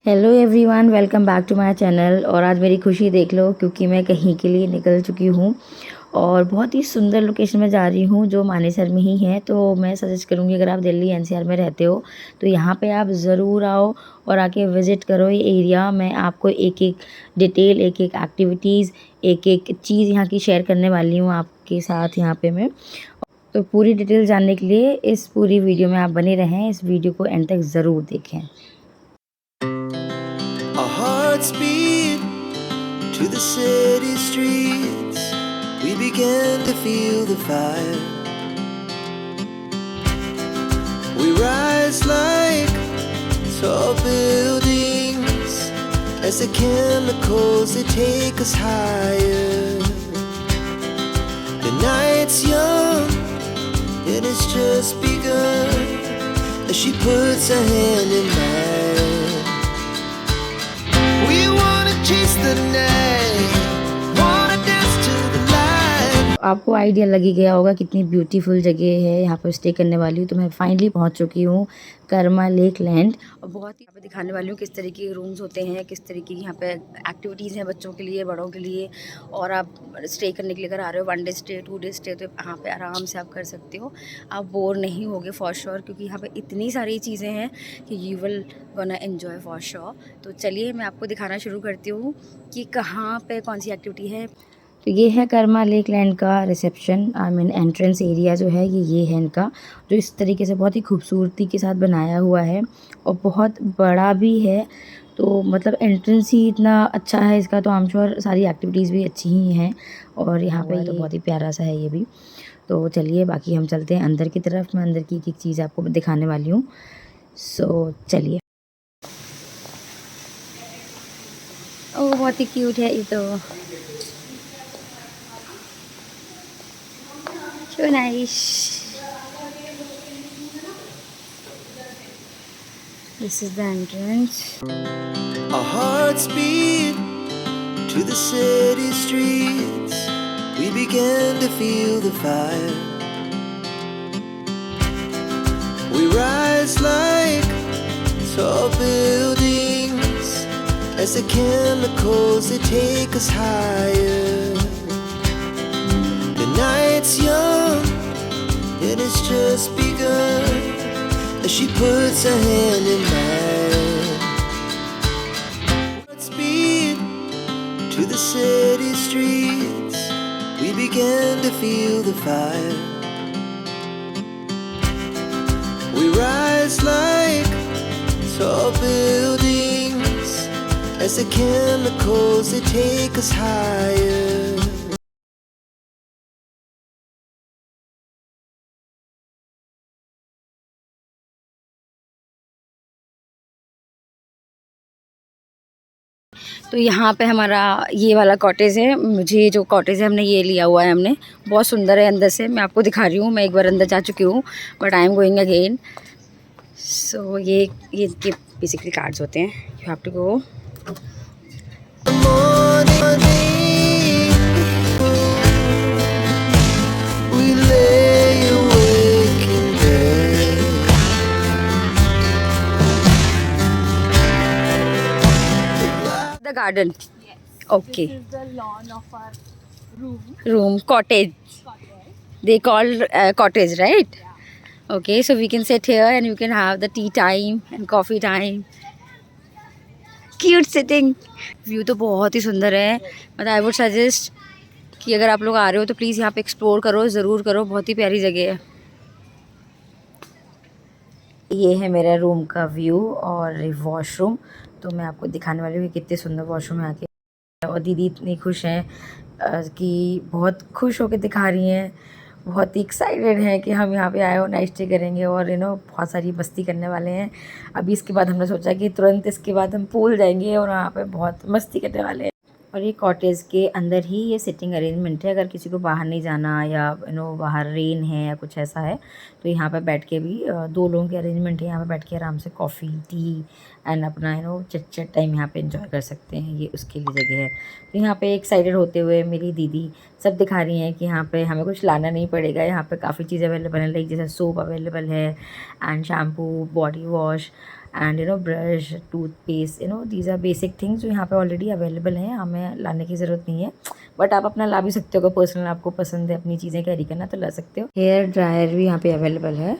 Hello everyone, welcome back to my channel. और आज मेरी खुशी देख लो क्योंकि मैं कहीं के लिए निकल चुकी हूँ और बहुत ही सुंदर लोकेशन में जा रही हूँ जो मानेसर में ही है। तो मैं सजेस्ट करूँगी, अगर आप दिल्ली एनसीआर में रहते हो तो यहाँ पे आप ज़रूर आओ और आके विज़िट करो ये एरिया। मैं आपको एक एक डिटेल, एक एक एक्टिविटीज़, एक एक चीज़ यहाँ की शेयर करने वाली हूँ आपके साथ यहाँ पे मैं। तो पूरी डिटेल जानने के लिए इस पूरी वीडियो में आप बने रहें, इस वीडियो को एंड तक ज़रूर देखें। Our hearts beat to the city streets. We began to feel the fire. We rise like tall buildings as the chemicals they take us higher. The night's young and it's just begun as she puts her hand in mine. We wanna chase the night, wanna dance to the light. आपको idea लग ही गया होगा कितनी beautiful जगह है यहाँ पर stay करने वाली हूँ। तो मैं फाइनली पहुँच चुकी हूँ कर्मा लेक लैंड और बहुत ही यहाँ पे दिखाने वाली हूँ किस तरीके के रूम्स होते हैं, किस तरीके की यहाँ पे एक्टिविटीज़ हैं बच्चों के लिए, बड़ों के लिए। और आप स्टे करने के लिए अगर आ रहे हो 1 डे स्टे 2 डे स्टे तो यहाँ पे आराम से आप कर सकते हो। आप बोर नहीं होगे फॉर श्योर, क्योंकि यहाँ पे इतनी सारी चीज़ें हैं कि you will gonna enjoy for sure. तो चलिए मैं आपको दिखाना शुरू करती हूँ कि कहाँ पे कौन सी एक्टिविटी है। तो ये है कर्मा लेक लैंड का reception, I mean entrance area जो है ये है इनका, जो इस तरीके से बहुत ही खूबसूरती के साथ बनाया हुआ है और बहुत बड़ा भी है। तो मतलब एंट्रेंस ही इतना अच्छा है इसका, तो आई एम श्योर सारी एक्टिविटीज़ भी अच्छी ही हैं। और यहाँ पे तो बहुत ही प्यारा सा है ये भी। तो चलिए बाकी हम चलते हैं अंदर की तरफ। मैं अंदर की एक चीज़ आपको दिखाने वाली हूँ। सो चलिए। ओह बहुत ही क्यूट है ये तो, so nice. This is the entrance. Our hearts beat to the city streets. We began to feel the fire. We rise like tall buildings as the chemicals they take us higher. The night's young and it's just begun as she puts her hand in mine. Let's beat to the city streets. We began to feel the fire. We rise like tall buildings as the chemicals they take us higher. तो यहाँ पे हमारा ये वाला cottage है। मुझे जो cottage है हमने ये लिया हुआ है हमने, बहुत सुंदर है अंदर से। मैं आपको दिखा रही हूँ, मैं एक बार अंदर जा चुकी हूँ but I am going again. So ये इनके बेसिकली कार्ड्स होते हैं, you have to go. We lay awake in bed. The garden. Okay. This is the lawn of our room. Room cottage. Cottage. They call cottage, right? Okay, so we can sit here and you can have the tea time and coffee time. Cute sitting. View तो बहुत ही सुंदर है। मतलब I would suggest कि अगर आप लोग आ रहे हो तो प्लीज़ यहाँ पे एक्सप्लोर करो, ज़रूर करो, बहुत ही प्यारी जगह है। ये है मेरा रूम का व्यू और वॉशरूम। तो मैं आपको दिखाने वाली हूँ कि कितने सुंदर वॉशरूम है आके। और दीदी इतनी खुश हैं कि बहुत खुश होकर दिखा रही हैं, बहुत ही एक्साइटेड हैं कि हम यहाँ पे आए और नाइट स्टे करेंगे और बहुत सारी मस्ती करने वाले हैं। अभी इसके बाद हमने सोचा कि तुरंत इसके बाद हम पूल जाएंगे और वहाँ पे बहुत मस्ती करने वाले हैं। और ये कॉटेज के अंदर ही ये सिटिंग अरेंजमेंट है। अगर किसी को बाहर नहीं जाना या बाहर रेन है या कुछ ऐसा है तो यहाँ पे बैठ के भी 2 लोगों के अरेंजमेंट है। यहाँ पे बैठ के आराम से कॉफ़ी टी एंड अपना चिट टाइम यहाँ पे एंजॉय कर सकते हैं। ये उसके लिए जगह है। तो यहाँ पे एक्साइटेड होते हुए मेरी दीदी सब दिखा रही हैं कि यहाँ पे हमें कुछ लाना नहीं पड़ेगा। यहाँ पे काफ़ी चीज़ें अवेलेबल हैं, लाइक जैसे सोप अवेलेबल है and shampoo, body wash and brush, toothpaste, these are basic things जो यहाँ पे ऑलरेडी अवेलेबल हैं, हमें लाने की ज़रूरत नहीं है। बट आप अपना ला भी सकते हो, अगर पर्सनल आपको पसंद है अपनी चीज़ें कैरी करना तो ला सकते हो। हेयर ड्रायर भी यहाँ पे अवेलेबल है।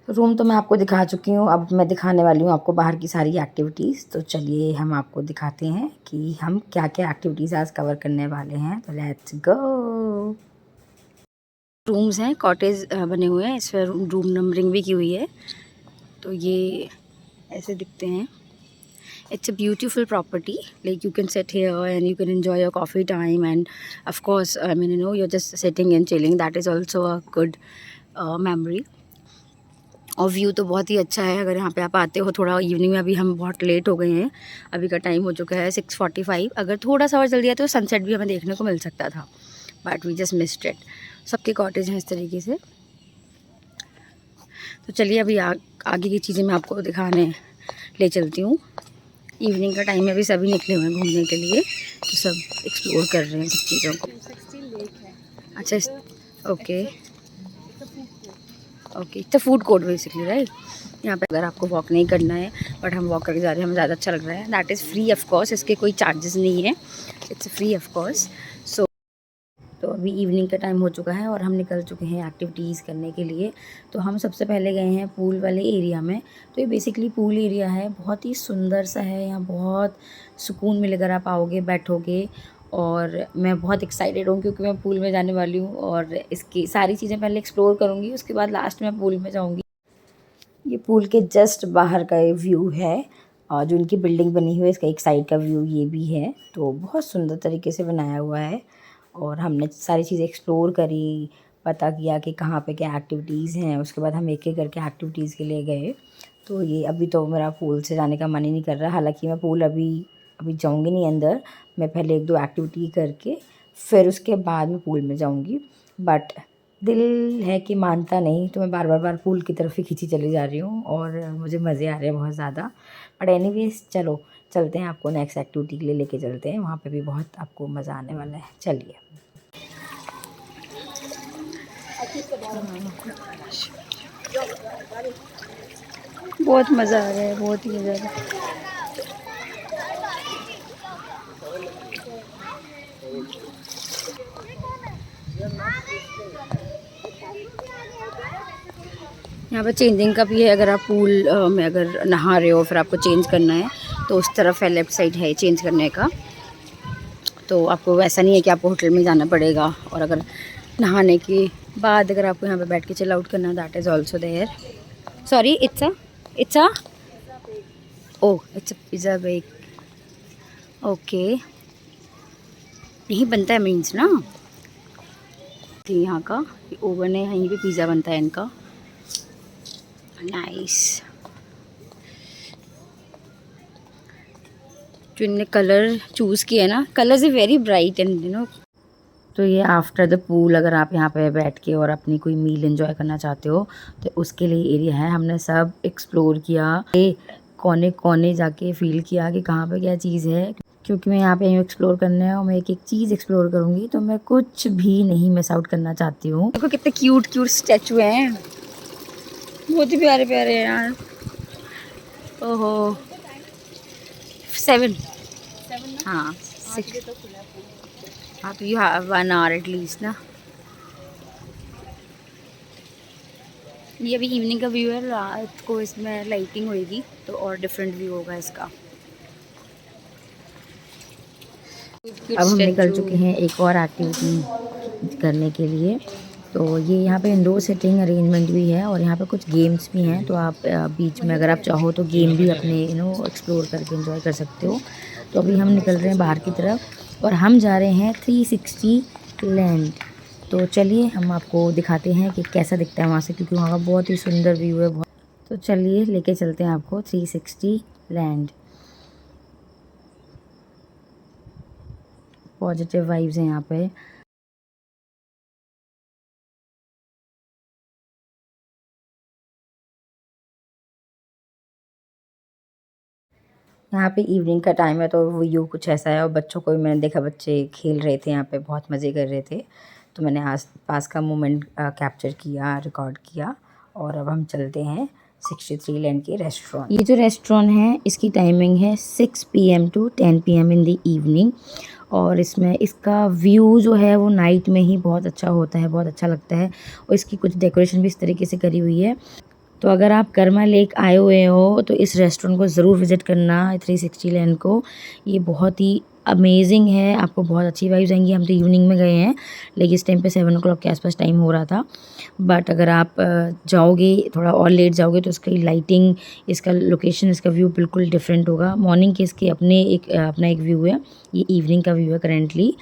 रूम तो मैं आपको दिखा चुकी हूँ, अब मैं दिखाने वाली हूँ आपको बाहर की सारी एक्टिविटीज़। तो चलिए हम आपको दिखाते हैं कि हम क्या क्या एक्टिविटीज़ आज कवर करने वाले हैं। तो लेट्स गो। रूम्स हैं, कॉटेज बने हुए हैं, इस पर रूम नंबरिंग भी की हुई है। तो ये ऐसे दिखते हैं। It's a beautiful property, like you can sit here and you can enjoy your coffee time, and of course I mean you're just sitting and chilling, that is also a good memory। और view तो बहुत ही अच्छा है अगर यहाँ पे आप आते हो थोड़ा इवनिंग में। अभी हम बहुत लेट हो गए हैं, अभी का टाइम हो चुका है 6:45। अगर थोड़ा सा और जल्दी आते तो सनसेट भी हमें देखने को मिल सकता था, but we just missed it. सबके कॉटेज हैं इस तरीके से। तो चलिए अभी आगे की चीज़ें मैं आपको दिखाने ले चलती हूँ। इवनिंग का टाइम में भी सभी निकले हुए हैं घूमने के लिए, तो सब एक्सप्लोर कर रहे हैं सब चीज़ों को। 260 लेक है। अच्छा, okay okay, it's a food court basically, right. यहाँ पे अगर आपको वॉक नहीं करना है बट हम वॉक करके जा रहे हैं, हमें ज़्यादा अच्छा लग रहा है। That is free of course, इसके कोई चार्जेस नहीं है, इट्स फ्री ऑफ कोर्स। सो तो अभी इवनिंग का टाइम हो चुका है और हम निकल चुके हैं एक्टिविटीज़ करने के लिए। तो हम सबसे पहले गए हैं पूल वाले एरिया में। तो ये बेसिकली पूल एरिया है, बहुत ही सुंदर सा है। यहाँ बहुत सुकून मिलेगा, आप आओगे बैठोगे। और मैं बहुत एक्साइटेड हूँ क्योंकि मैं पूल में जाने वाली हूँ और इसकी सारी चीज़ें पहले एक्सप्लोर करूँगी, उसके बाद लास्ट में पूल में जाऊँगी। ये पूल के जस्ट बाहर का ये व्यू है, और जो इनकी बिल्डिंग बनी हुई है इसका एक साइड का व्यू ये भी है। तो बहुत सुंदर तरीके से बनाया हुआ है और हमने सारी चीज़ें एक्सप्लोर करी, पता किया कि कहाँ पे क्या एक्टिविटीज़ हैं। उसके बाद हम एक एक करके एक्टिविटीज़ के लिए गए। तो ये अभी तो मेरा पूल से जाने का मन ही नहीं कर रहा, हालांकि मैं पूल अभी जाऊंगी नहीं अंदर। मैं पहले 1-2 एक्टिविटी करके फिर उसके बाद मैं पूल में जाऊंगी। बट दिल है कि मानता नहीं, तो मैं बार बार पूल की तरफ ही खींची चली जा रही हूँ और मुझे मज़े आ रहे हैं बहुत ज़्यादा। बट एनीवेज चलो चलते हैं, आपको नेक्स्ट एक्टिविटी के लिए लेके चलते हैं, वहाँ पे भी बहुत आपको मज़ा आने वाला है। चलिए। बहुत मज़ा आ रहा है, बहुत ही ज़्यादा। यहाँ पर चेंजिंग का भी है, अगर आप पूल में अगर नहा रहे हो फिर आपको चेंज करना है तो उस तरफ है, लेफ़्ट साइड है चेंज करने का। तो आपको वैसा नहीं है कि आपको होटल में जाना पड़ेगा। और अगर नहाने के बाद अगर आपको यहाँ पे बैठ के चिल आउट करना, that is also there. Sorry, it's a pizza bake. Okay, यही बनता है मीन्स ना, यहाँ का ओवन है, यहीं पे पिज़्ज़ा बनता है इनका। नाइस। जो इनने कलर चूज़ किया है ना, colours is very bright and तो ये आफ्टर द पूल अगर आप यहाँ पे बैठ के और अपनी कोई मील एंजॉय करना चाहते हो तो उसके लिए एरिया है। हमने सब एक्सप्लोर किया, कोने कोने जाके फील किया कि कहाँ पे क्या चीज़ है, क्योंकि मैं यहाँ पे एक्सप्लोर करना है और मैं एक एक चीज़ एक्सप्लोर करूँगी, तो मैं कुछ भी नहीं मिस आउट करना चाहती हूँ। देखो कितने क्यूट क्यूट स्टैचू हैं, बहुत ही प्यारे प्यारे हैं यार। ओहो, 7 हाँ 6। हाँ तो you have 1 hour at least ना। ये अभी इवनिंग का व्यू है, रात को इसमें लाइटिंग होएगी तो और डिफरेंट व्यू होगा इसका। अब हम निकल चुके हैं एक और एक्टिविटी करने के लिए। तो ये यहाँ पे इंडोर सिटिंग अरेंजमेंट भी है और यहाँ पे कुछ गेम्स भी हैं, तो आप बीच में अगर आप चाहो तो गेम भी अपने एक्सप्लोर करके एंजॉय कर सकते हो। तो अभी हम निकल रहे हैं बाहर की तरफ और हम जा रहे हैं 360 लैंड। तो चलिए हम आपको दिखाते हैं कि कैसा दिखता है वहाँ से, क्योंकि वहाँ का बहुत ही सुंदर व्यू है बहुत। तो चलिए लेके चलते हैं आपको 360 लैंड। पॉजिटिव वाइब्स हैं यहाँ पे। यहाँ पे इवनिंग का टाइम है तो व्यू कुछ ऐसा है, और बच्चों को भी मैंने देखा, बच्चे खेल रहे थे यहाँ पे, बहुत मज़े कर रहे थे। तो मैंने आस पास का मोमेंट कैप्चर किया, रिकॉर्ड किया। और अब हम चलते हैं 63 लैंड के रेस्टोरेंट। ये जो रेस्टोरेंट है इसकी टाइमिंग है 6 PM to 10 PM in the evening. और इसमें इसका व्यू जो है वो नाइट में ही बहुत अच्छा होता है, बहुत अच्छा लगता है। और इसकी कुछ डेकोरेशन भी इस तरीके से करी हुई है। तो अगर आप कर्मा लेक आए हुए हो तो इस रेस्टोरेंट को ज़रूर विज़िट करना, 360 लैंड को। ये बहुत ही अमेजिंग है, आपको बहुत अच्छी वाइब्स आएंगी। हम तो इवनिंग में गए हैं, लेकिन इस टाइम पे 7 o'clock के आसपास टाइम हो रहा था। बट अगर आप जाओगे थोड़ा और लेट जाओगे तो इसकी लाइटिंग, इसका लोकेशन, इसका व्यू बिल्कुल डिफरेंट होगा। मॉर्निंग के इसके अपना एक व्यू है, ये इवनिंग का व्यू है करेंटली।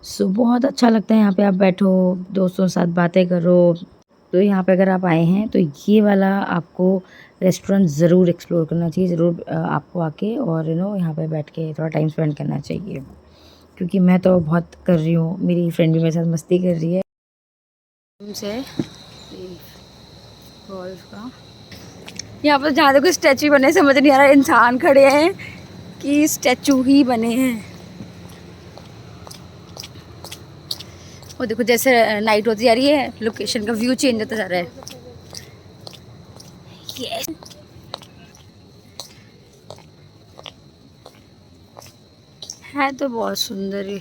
सो बहुत अच्छा लगता है यहाँ पे आप बैठो, दोस्तों के साथ बातें करो। तो यहाँ पे अगर आप आए हैं तो ये वाला आपको रेस्टोरेंट ज़रूर एक्सप्लोर करना चाहिए, ज़रूर आपको आके और यहाँ पे बैठ के थोड़ा टाइम स्पेंड करना चाहिए। क्योंकि मैं तो बहुत कर रही हूँ, मेरी फ्रेंड भी मेरे साथ मस्ती कर रही है। से गोल्फ का यहाँ पर जहाँ देखो स्टैचू बने, समझ नहीं आ रहा इंसान खड़े हैं कि स्टैचू ही बने हैं। और देखो जैसे नाइट होती जा रही है, लोकेशन का व्यू चेंज होता जा रहा है। Yes. है तो बहुत सुंदर है,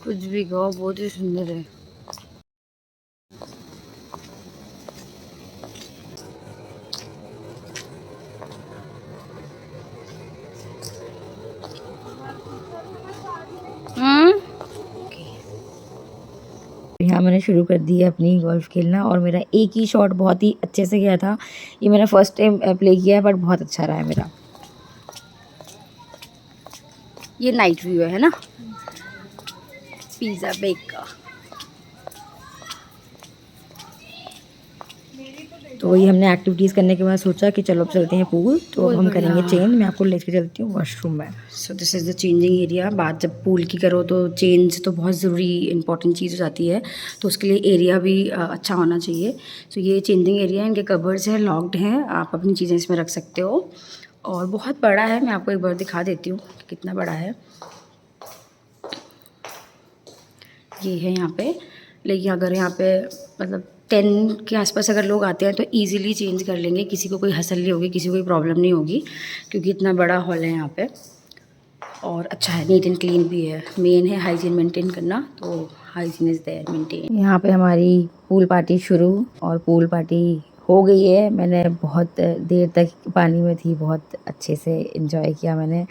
कुछ भी कहो बहुत ही सुंदर है। यहाँ मैंने शुरू कर दी है अपनी गोल्फ खेलना और मेरा एक ही शॉट बहुत ही अच्छे से गया था। ये मैंने फर्स्ट टाइम प्ले किया है बट बहुत अच्छा रहा है मेरा। ये नाइट व्यू है ना पिज़्ज़ा बेक का। तो वही हमने एक्टिविटीज़ करने के बाद सोचा कि चलो अब चलते हैं पूल। तो अब हम करेंगे चेंज। मैं आपको लेके चलती हूँ वॉशरूम में। So this is the changing area. बात जब पूल की करो तो चेंज तो बहुत ज़रूरी इंपॉर्टेंट चीज़ हो जाती है, तो उसके लिए एरिया भी अच्छा होना चाहिए। सो ये चेंजिंग एरिया है, इनके कबर्ड्स हैं, लॉक्ड हैं, आप अपनी चीज़ें इसमें रख सकते हो और बहुत बड़ा है। मैं आपको एक बार दिखा देती हूँ कितना बड़ा है। ये है यहाँ पे, लेकिन अगर यहाँ पे मतलब 10 के आसपास अगर लोग आते हैं तो इजीली चेंज कर लेंगे, किसी को कोई हसल नहीं होगी, किसी को कोई प्रॉब्लम नहीं होगी, क्योंकि इतना बड़ा हॉल है यहाँ पे और अच्छा है, नीट एंड क्लीन भी है। मेन है हाइजीन मेंटेन करना, तो हाइजीन इज़ देयर मेंटेन। यहाँ पे हमारी पूल पार्टी शुरू और पूल पार्टी हो गई है। मैंने बहुत देर तक पानी में थी, बहुत अच्छे से एंजॉय किया मैंने।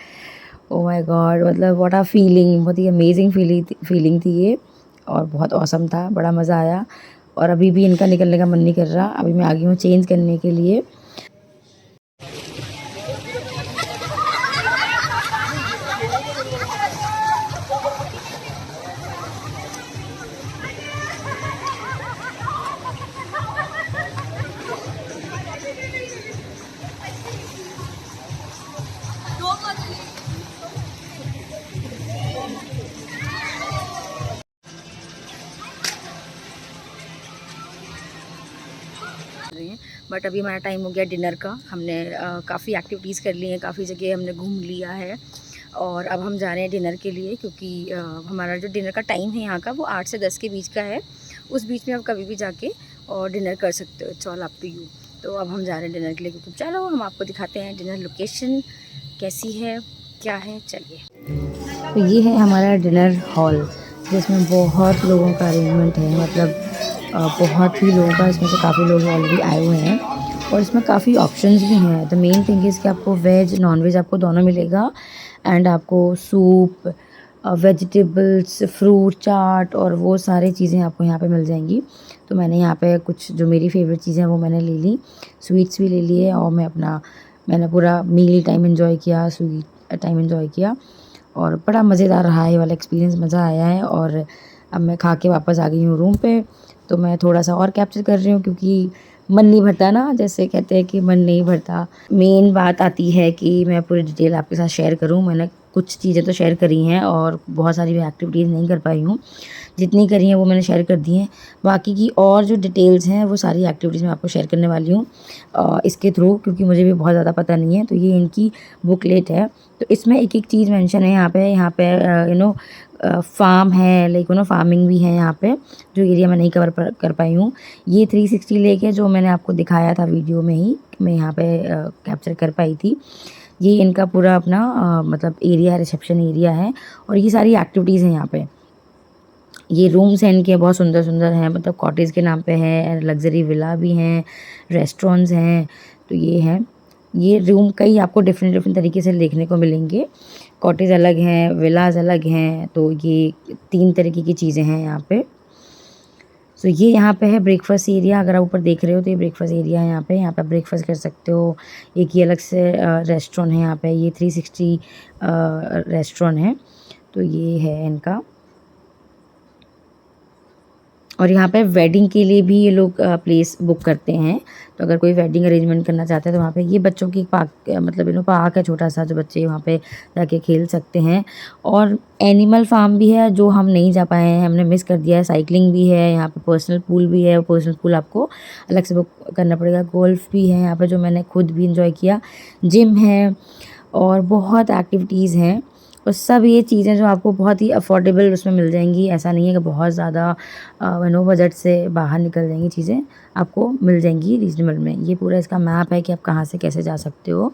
ओह माय गॉड, मतलब व्हाट अ फीलिंग, बहुत ही अमेजिंग फीलिंग थी ये और बहुत औसम था, बड़ा मज़ा आया। और अभी भी इनका निकलने का मन नहीं कर रहा। अभी मैं आ गई हूँ चेंज करने के लिए। बट अभी हमारा टाइम हो गया डिनर का। हमने काफ़ी एक्टिविटीज़ कर ली हैं, काफ़ी जगह हमने घूम लिया है और अब हम जा रहे हैं डिनर के लिए, क्योंकि हमारा जो डिनर का टाइम है यहाँ का वो 8 से 10 के बीच का है। उस बीच में आप कभी भी जाके और डिनर कर सकते हो, it's all up to you. तो अब हम जा रहे हैं डिनर के लिए, क्योंकि चलो हम आपको दिखाते हैं डिनर लोकेशन कैसी है, क्या है, चलिए। तो ये है हमारा डिनर हॉल, जिसमें बहुत लोगों का अरेंजमेंट है, मतलब बहुत ही लोगों का, इसमें से काफ़ी लोग ऑलरेडी आए हुए हैं और इसमें काफ़ी ऑप्शंस भी हैं। द मेन थिंग इज़ कि आपको वेज नॉन वेज आपको दोनों मिलेगा एंड आपको सूप, वेजिटेबल्स, फ्रूट चाट और वो सारी चीज़ें आपको यहाँ पे मिल जाएंगी। तो मैंने यहाँ पे कुछ जो मेरी फेवरेट चीज़ें हैं वो मैंने ले ली, स्वीट्स भी ले लिए और मैंने पूरा मील टाइम एंजॉय किया, स्वीट टाइम एंजॉय किया और बड़ा मज़ेदार रहा है ये वाला एक्सपीरियंस, मज़ा आया है। और अब मैं खा के वापस आ गई हूँ रूम पे, तो मैं थोड़ा सा और कैप्चर कर रही हूँ, क्योंकि मन नहीं भरता ना, जैसे कहते हैं कि मन नहीं भरता। मेन बात आती है कि मैं पूरी डिटेल आपके साथ शेयर करूँ। मैंने कुछ चीज़ें तो शेयर करी हैं और बहुत सारी एक्टिविटीज़ नहीं कर पाई हूँ, जितनी करी हैं वो मैंने शेयर कर दी हैं। बाकी की और जो डिटेल्स हैं वो सारी एक्टिविटीज़ मैं आपको शेयर करने वाली हूँ इसके थ्रू, क्योंकि मुझे भी बहुत ज़्यादा पता नहीं है। तो ये इनकी बुकलेट है, तो इसमें एक एक चीज़ मेंशन है यहाँ पे फार्म है, लाइक फार्मिंग भी है यहाँ पे, जो एरिया मैं नहीं कवर कर पाई हूँ। ये 360 लेक है जो मैंने आपको दिखाया था वीडियो में ही, मैं यहाँ पे कैप्चर कर पाई थी। ये इनका पूरा अपना मतलब एरिया है, रिसेप्शन एरिया है, और ये सारी एक्टिविटीज़ हैं यहाँ पे। ये रूम्स हैं इनके, बहुत सुंदर सुंदर हैं, मतलब कॉटेज के नाम पे है, लग्जरी विला भी हैं, रेस्टोरेंट्स हैं। तो ये है, ये रूम कई आपको डिफरेंट तरीके से देखने को मिलेंगे। कॉटेज अलग हैं, विलाज अलग हैं, तो ये 3 तरीके की चीज़ें हैं यहाँ पे। सो ये यहाँ पे है ब्रेकफास्ट एरिया, अगर आप ऊपर देख रहे हो तो ये ब्रेकफास्ट एरिया है यहाँ पे आप ब्रेकफास्ट कर सकते हो। एक ये अलग से रेस्टोरेंट है यहाँ पे, ये 360 रेस्टोरेंट है, तो ये है इनका। और यहाँ पे वेडिंग के लिए भी ये लोग प्लेस बुक करते हैं, तो अगर कोई वेडिंग अरेंजमेंट करना चाहते हैं तो वहाँ पे ये बच्चों की पार्क, मतलब पार्क है छोटा सा, जो बच्चे वहाँ पे जाके खेल सकते हैं। और एनिमल फार्म भी है जो हम नहीं जा पाए हैं, हमने मिस कर दिया है। साइकिलिंग भी है यहाँ पे, पर्सनल पूल भी है, पर्सनल पूल आपको अलग से बुक करना पड़ेगा। गोल्फ भी है यहाँ पर, जो मैंने खुद भी इंजॉय किया। जिम है और बहुत एक्टिविटीज़ हैं, और सब ये चीज़ें जो आपको बहुत ही अफोर्डेबल उसमें मिल जाएंगी। ऐसा नहीं है कि बहुत ज़्यादा बजट से बाहर निकल जाएंगी चीज़ें, आपको मिल जाएंगी रीजनेबल में। ये पूरा इसका मैप है कि आप कहाँ से कैसे जा सकते हो,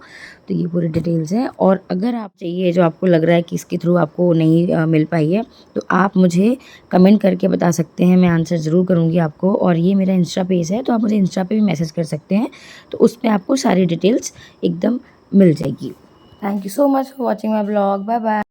तो ये पूरी डिटेल्स हैं। और अगर आप चाहिए, जो आपको लग रहा है कि इसके थ्रू आपको नहीं मिल पाई है, तो आप मुझे कमेंट करके बता सकते हैं, मैं आंसर ज़रूर करूँगी आपको। और ये मेरा इंस्टा पेज है, तो आप मुझे इंस्टा पे भी मैसेज कर सकते हैं, तो उस पर आपको सारी डिटेल्स एकदम मिल जाएगी। Thank you so much for watching my blog. Bye bye.